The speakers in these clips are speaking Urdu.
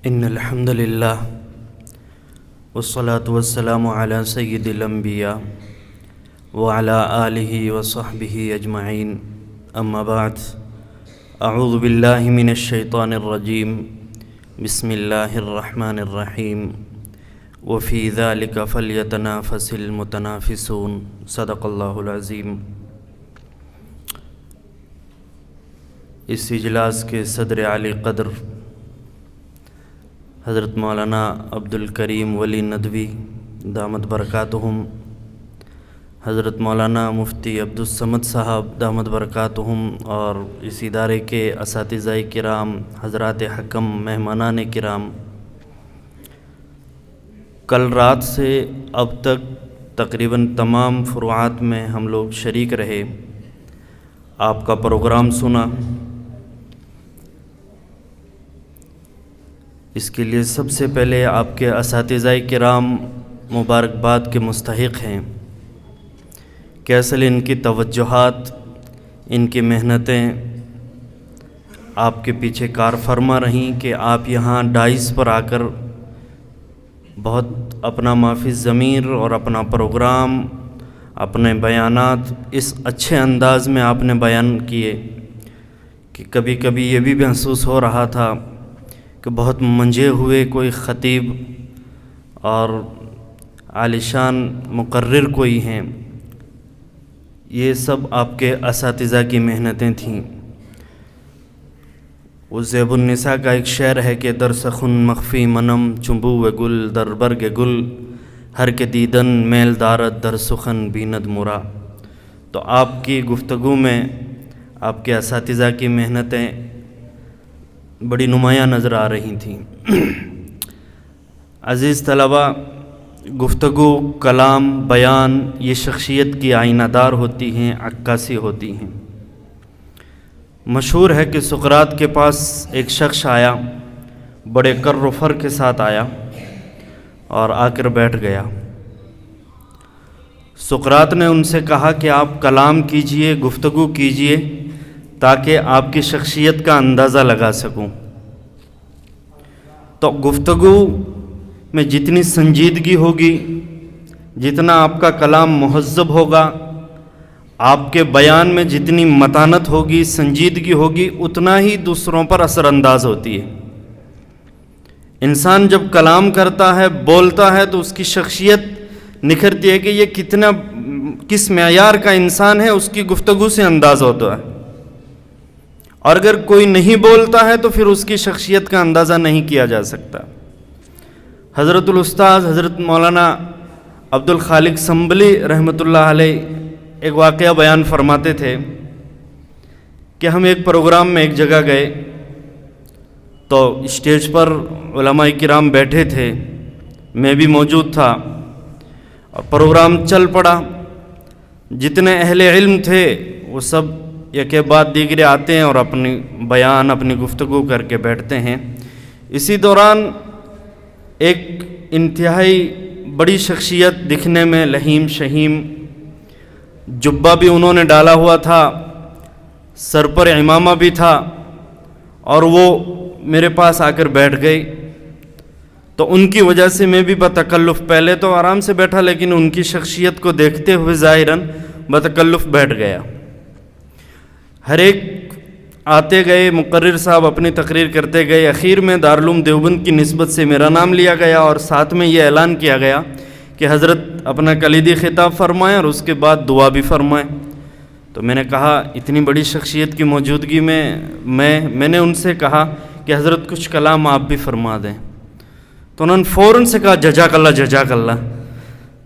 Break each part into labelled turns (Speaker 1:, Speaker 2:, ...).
Speaker 1: ان الحمد للہ والصلاة والسلام علی سید الانبیاء وعلی آلہ وصحبہ اجمعین، اما بعد، اعوذ باللہ من الشیطان الرجیم، بسم اللہ الرحمن الرحیم، وفی ذلک فلیتنافس المتنافسون، صدق اللہ العظیم۔ اس اجلاس کے صدر علی قدر حضرت مولانا عبد الکریم ولی ندوی دامت برکاتہم، حضرت مولانا مفتی عبد الصمد صاحب دامت برکاتہم، اور اس ادارے کے اساتذہ کرام، حضرات حکم، مہمانان کرام، کل رات سے اب تک تقریباً تمام فروعات میں ہم لوگ شریک رہے، آپ کا پروگرام سنا، اس کے لیے سب سے پہلے آپ کے اساتذہ کرام مبارکباد کے مستحق ہیں کہ اصل ان کی توجہات، ان کی محنتیں آپ کے پیچھے کار فرما رہیں کہ آپ یہاں ڈائس پر آ کر بہت اپنا مافی ضمیر اور اپنا پروگرام، اپنے بیانات اس اچھے انداز میں آپ نے بیان کیے کہ کبھی کبھی یہ بھی محسوس ہو رہا تھا کہ بہت منجے ہوئے کوئی خطیب اور عالیشان مقرر کوئی ہیں۔ یہ سب آپ کے اساتذہ کی محنتیں تھیں۔ وہ زیب النساء کا ایک شعر ہے کہ در سخن مخفی منم چنبو گل در برگ گل، ہر کے دیدن میل دارد در سخن بیند مرا۔ تو آپ کی گفتگو میں آپ کے اساتذہ کی محنتیں بڑی نمایاں نظر آ رہی تھیں۔ عزیز طلبہ، گفتگو، کلام، بیان یہ شخصیت کی آئینہ دار ہوتی ہیں، عکاسی ہوتی ہیں۔ مشہور ہے کہ سقراط کے پاس ایک شخص آیا، بڑے کر و فر کے ساتھ آیا اور آ کر بیٹھ گیا۔ سقراط نے ان سے کہا کہ آپ کلام کیجئے، گفتگو کیجئے تاکہ آپ کی شخصیت کا اندازہ لگا سکوں۔ تو گفتگو میں جتنی سنجیدگی ہوگی، جتنا آپ کا کلام مہذب ہوگا، آپ کے بیان میں جتنی متانت ہوگی، سنجیدگی ہوگی، اتنا ہی دوسروں پر اثر انداز ہوتی ہے۔ انسان جب کلام کرتا ہے، بولتا ہے، تو اس کی شخصیت نکھرتی ہے کہ یہ کس معیار کا انسان ہے، اس کی گفتگو سے انداز ہوتا ہے۔ اور اگر کوئی نہیں بولتا ہے تو پھر اس کی شخصیت کا اندازہ نہیں کیا جا سکتا۔ حضرت الاستاذ حضرت مولانا عبد الخالق سنبلی رحمۃ اللہ علیہ ایک واقعہ بیان فرماتے تھے کہ ہم ایک پروگرام میں ایک جگہ گئے تو اسٹیج پر علماء کرام بیٹھے تھے، میں بھی موجود تھا، اور پروگرام چل پڑا۔ جتنے اہل علم تھے وہ سب یک کے بعد دیگرے آتے ہیں اور اپنی بیان، اپنی گفتگو کر کے بیٹھتے ہیں۔ اسی دوران ایک انتہائی بڑی شخصیت، دکھنے میں لہیم شہیم، جبہ بھی انہوں نے ڈالا ہوا تھا، سر پر عمامہ بھی تھا، اور وہ میرے پاس آ کر بیٹھ گئے۔ تو ان کی وجہ سے میں بھی بتکلف، پہلے تو آرام سے بیٹھا لیکن ان کی شخصیت کو دیکھتے ہوئے ظاہراً بتکلف بیٹھ گیا۔ ہر ایک آتے گئے، مقرر صاحب اپنی تقریر کرتے گئے، اخیر میں دارالعلوم دیوبند کی نسبت سے میرا نام لیا گیا اور ساتھ میں یہ اعلان کیا گیا کہ حضرت اپنا کلیدی خطاب فرمائیں اور اس کے بعد دعا بھی فرمائیں۔ تو میں نے کہا اتنی بڑی شخصیت کی موجودگی میں میں نے ان سے کہا کہ حضرت کچھ کلام آپ بھی فرما دیں۔ تو انہوں نے فوراً سے کہا جزاک اللہ جزاک اللہ۔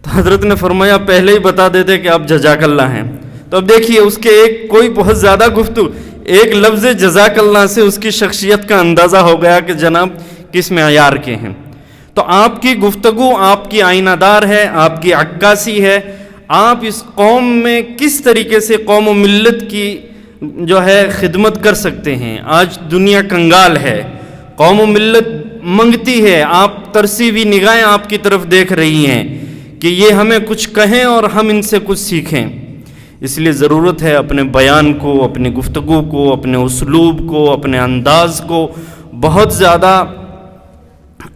Speaker 1: تو حضرت نے فرمایا پہلے ہی بتا دیتے کہ آپ جزاک اللہ ہیں۔ تو اب دیکھیے اس کے کوئی بہت زیادہ گفتگو، ایک لفظ جزاک اللہ سے اس کی شخصیت کا اندازہ ہو گیا کہ جناب کس معیار کے ہیں۔ تو آپ کی گفتگو آپ کی آئینہ دار ہے، آپ کی عکاسی ہے، آپ اس قوم میں کس طریقے سے قوم و ملت کی جو ہے خدمت کر سکتے ہیں۔ آج دنیا کنگال ہے، قوم و ملت منگتی ہے، آپ ترسی ہوئی نگاہیں آپ کی طرف دیکھ رہی ہیں کہ یہ ہمیں کچھ کہیں اور ہم ان سے کچھ سیکھیں۔ اس لیے ضرورت ہے اپنے بیان کو، اپنی گفتگو کو، اپنے اسلوب کو، اپنے انداز کو بہت زیادہ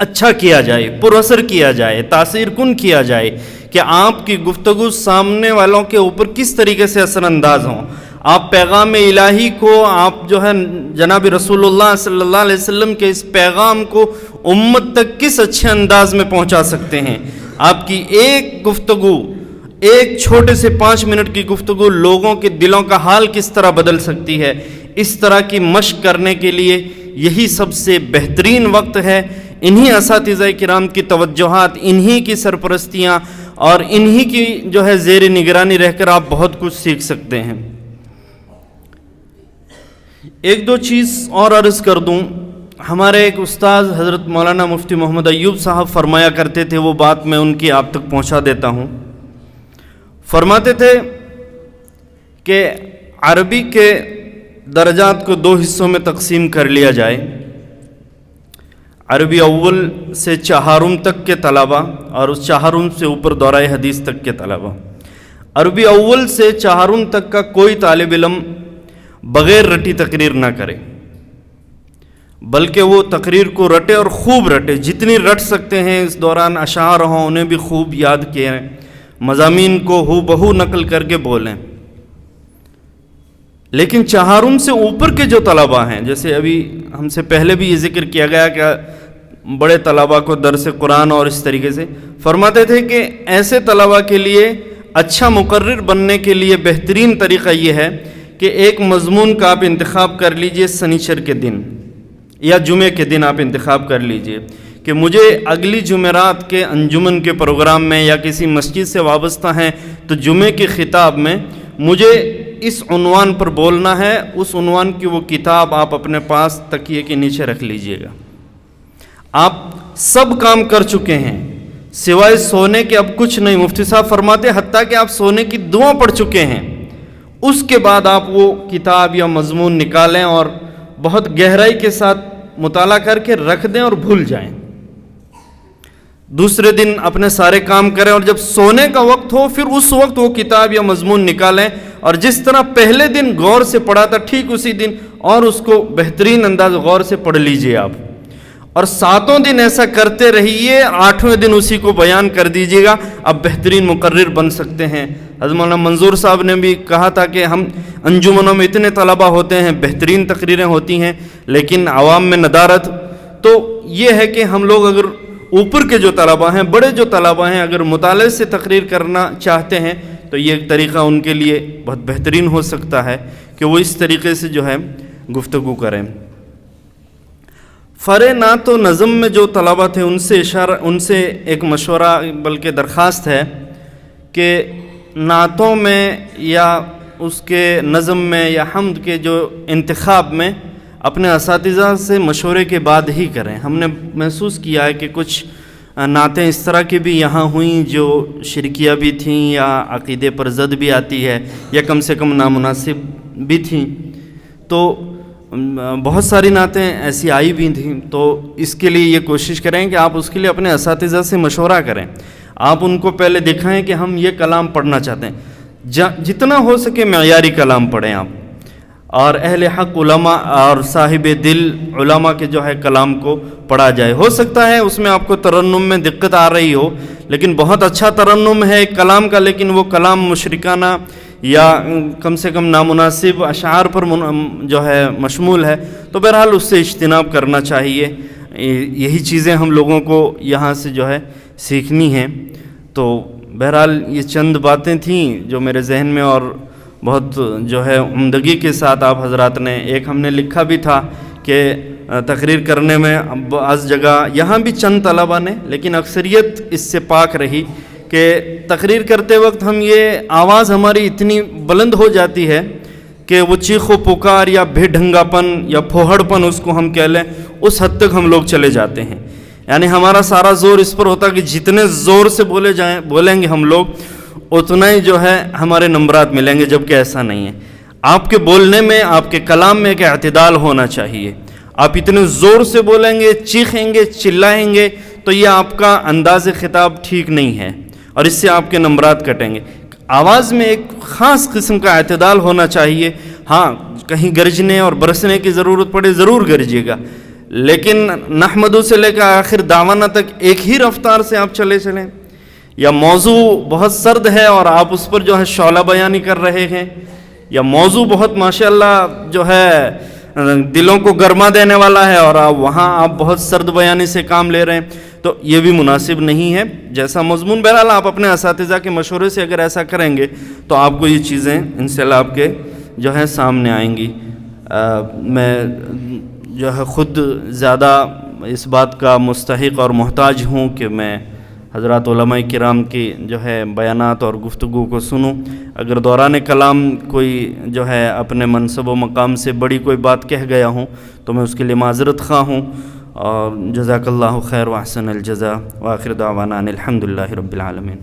Speaker 1: اچھا کیا جائے، پر اثر کیا جائے، تاثیر کن کیا جائے، کہ آپ کی گفتگو سامنے والوں کے اوپر کس طریقے سے اثر انداز ہوں. آپ پیغام الہی کو، آپ جو ہے جناب رسول اللہ صلی اللہ علیہ وسلم کے اس پیغام کو امت تک کس اچھے انداز میں پہنچا سکتے ہیں. آپ کی ایک گفتگو، ایک چھوٹے سے 5 منٹ کی گفتگو لوگوں کے دلوں کا حال کس طرح بدل سکتی ہے. اس طرح کی مشق کرنے کے لیے یہی سب سے بہترین وقت ہے. انہی اساتذہ کرام کی توجہات، انہی کی سرپرستیاں اور انہی کی جو ہے زیر نگرانی رہ کر آپ بہت کچھ سیکھ سکتے ہیں. ایک دو چیز اور عرض کر دوں. ہمارے ایک استاد حضرت مولانا مفتی محمد ایوب صاحب فرمایا کرتے تھے، وہ بات میں ان کی آپ تک پہنچا دیتا ہوں. فرماتے تھے کہ عربی کے درجات کو 2 حصوں میں تقسیم کر لیا جائے. عربی اول سے چہارم تک کے طلبہ اور اس چہارم سے اوپر دورہ حدیث تک کے طلبہ. عربی اول سے چہارم تک کا کوئی طالب علم بغیر رٹی تقریر نہ کرے، بلکہ وہ تقریر کو رٹے اور خوب رٹے. جتنی رٹ سکتے ہیں اس دوران اشعار ہوں انہیں بھی خوب یاد کیے، مضامین کو ہو بہو نقل کر کے بولیں. لیکن چہارم سے اوپر کے جو طلبہ ہیں، جیسے ابھی ہم سے پہلے بھی یہ ذکر کیا گیا کہ بڑے طلبہ کو درس قرآن اور اس طریقے سے، فرماتے تھے کہ ایسے طلبہ کے لیے اچھا مقرر بننے کے لیے بہترین طریقہ یہ ہے کہ ایک مضمون کا آپ انتخاب کر لیجئے. سنیچر کے دن یا جمعے کے دن آپ انتخاب کر لیجئے کہ مجھے اگلی جمعرات کے انجمن کے پروگرام میں یا کسی مسجد سے وابستہ ہیں تو جمعے کے خطاب میں مجھے اس عنوان پر بولنا ہے. اس عنوان کی وہ کتاب آپ اپنے پاس تکیے کے نیچے رکھ لیجئے گا. آپ سب کام کر چکے ہیں سوائے سونے کے، اب کچھ نہیں. مفتی صاحب فرماتے حتیٰ کہ آپ سونے کی دعا پڑھ چکے ہیں، اس کے بعد آپ وہ کتاب یا مضمون نکالیں اور بہت گہرائی کے ساتھ مطالعہ کر کے رکھ دیں اور بھول جائیں. دوسرے دن اپنے سارے کام کریں اور جب سونے کا وقت ہو پھر اس وقت وہ کتاب یا مضمون نکالیں اور جس طرح پہلے دن غور سے پڑھا تھا ٹھیک اسی دن اور اس کو بہترین انداز غور سے پڑھ لیجئے آپ. اور 7 دن ایسا کرتے رہیے، 8ویں دن اسی کو بیان کر دیجئے گا. اب بہترین مقرر بن سکتے ہیں. حضرت مولانا منظور صاحب نے بھی کہا تھا کہ ہم انجمنوں میں اتنے طلبہ ہوتے ہیں، بہترین تقریریں ہوتی ہیں، لیکن عوام میں ندارت. تو یہ ہے کہ ہم لوگ اگر اوپر کے جو طلبہ ہیں، بڑے جو طلبہ ہیں، اگر مطالعے سے تقریر کرنا چاہتے ہیں تو یہ ایک طریقہ ان کے لیے بہت بہترین ہو سکتا ہے کہ وہ اس طریقے سے جو ہے گفتگو کریں. نعت و نظم میں جو طلبہ تھے ان سے ایک مشورہ بلکہ درخواست ہے کہ نعتوں میں یا اس کے نظم میں یا حمد کے جو انتخاب میں اپنے اساتذہ سے مشورے کے بعد ہی کریں. ہم نے محسوس کیا ہے کہ کچھ نعتیں اس طرح کی بھی یہاں ہوئیں جو شرکیہ بھی تھیں یا عقیدے پر زد بھی آتی ہے یا کم سے کم نامناسب بھی تھیں. تو بہت ساری نعتیں ایسی آئی بھی تھیں. تو اس کے لیے یہ کوشش کریں کہ آپ اس کے لیے اپنے اساتذہ سے مشورہ کریں. آپ ان کو پہلے دکھائیں کہ ہم یہ کلام پڑھنا چاہتے ہیں. جتنا ہو سکے معیاری کلام پڑھیں آپ، اور اہل حق علماء اور صاحب دل علماء کے جو ہے کلام کو پڑھا جائے. ہو سکتا ہے اس میں آپ کو ترنم میں دقت آ رہی ہو، لیکن بہت اچھا ترنم ہے ایک کلام کا، لیکن وہ کلام مشرکانہ یا کم سے کم نامناسب اشعار پر جو ہے مشمول ہے، تو بہرحال اس سے اجتناب کرنا چاہیے. یہی چیزیں ہم لوگوں کو یہاں سے جو ہے سیکھنی ہیں. تو بہرحال یہ چند باتیں تھیں جو میرے ذہن میں، اور بہت جو ہے عمدگی کے ساتھ آپ حضرات نے، ایک ہم نے لکھا بھی تھا کہ تقریر کرنے میں بعض جگہ یہاں بھی چند طلبہ نے، لیکن اکثریت اس سے پاک رہی کہ تقریر کرتے وقت ہم یہ آواز ہماری اتنی بلند ہو جاتی ہے کہ وہ چیخ و پکار یا بے ڈھنگا پن یا پھوہڑ پن اس کو ہم کہہ لیں، اس حد تک ہم لوگ چلے جاتے ہیں. یعنی ہمارا سارا زور اس پر ہوتا کہ جتنے زور سے بولیں گے ہم لوگ اتنا ہی جو ہے ہمارے نمبرات ملیں گے، جبکہ ایسا نہیں ہے. آپ کے بولنے میں، آپ کے کلام میں ایک اعتدال ہونا چاہیے. آپ اتنے زور سے بولیں گے، چیخیں گے، چلائیں گے تو یہ آپ کا انداز خطاب ٹھیک نہیں ہے اور اس سے آپ کے نمبرات کٹیں گے. آواز میں ایک خاص قسم کا اعتدال ہونا چاہیے. ہاں کہیں گرجنے اور برسنے کی ضرورت پڑے ضرور گرجیے گا، لیکن نحمدو سے لے کر آخر دعوانا تک ایک ہی رفتار سے آپ چلے چلیں، یا موضوع بہت سرد ہے اور آپ اس پر جو ہے شعلہ بیانی کر رہے ہیں، یا موضوع بہت ماشاءاللہ جو ہے دلوں کو گرما دینے والا ہے اور وہاں آپ بہت سرد بیانی سے کام لے رہے ہیں، تو یہ بھی مناسب نہیں ہے۔ جیسا مضمون بہرحال آپ اپنے اساتذہ کے مشورے سے اگر ایسا کریں گے تو آپ کو یہ چیزیں انشاءاللہ آپ کے جو ہے سامنے آئیں گی۔ میں جو ہے خود زیادہ اس بات کا مستحق اور محتاج ہوں کہ میں حضرات علماء کرام کی جو ہے بیانات اور گفتگو کو سنوں۔ اگر دوران کلام کوئی جو ہے اپنے منصب و مقام سے بڑی کوئی بات کہہ گیا ہوں تو میں اس کے لیے معذرت خواہ ہوں، اور جزاک اللہ خیر و احسن الجزا، وآخر دعوانا الحمدللہ رب العالمین۔